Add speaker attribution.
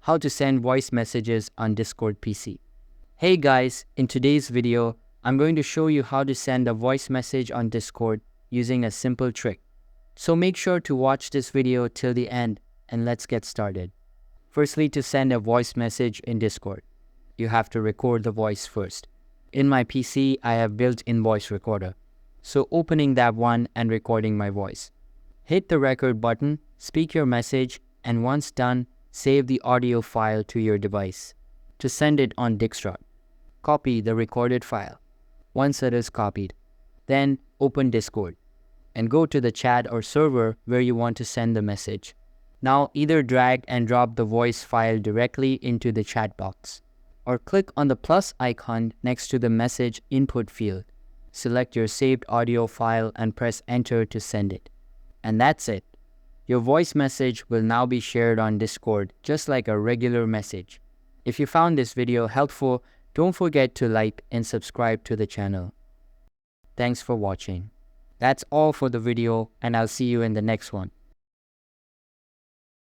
Speaker 1: how to send voice messages on Discord PC. Hey guys, in today's video, I'm going to show you how to send a voice message on Discord using a simple trick. So make sure to watch this video till the end and let's get started. Firstly, to send a voice message in Discord, you have to record the voice first. In my PC, I have built-in voice recorder. So opening that one and recording my voice. Hit the record button, speak your message, and once done, save the audio file to your device. To send it on Dixtrot, copy the recorded file. Once it is copied, then open Discord and go to the chat or server where you want to send the message. Now either drag and drop the voice file directly into the chat box, or click on the plus icon next to the message input field. Select your saved audio file and press enter to send it. And that's it. Your voice message will now be shared on Discord just like a regular message. If you found this video helpful, don't forget to like and subscribe to the channel. Thanks for watching. That's all for the video and I'll see you in the next one.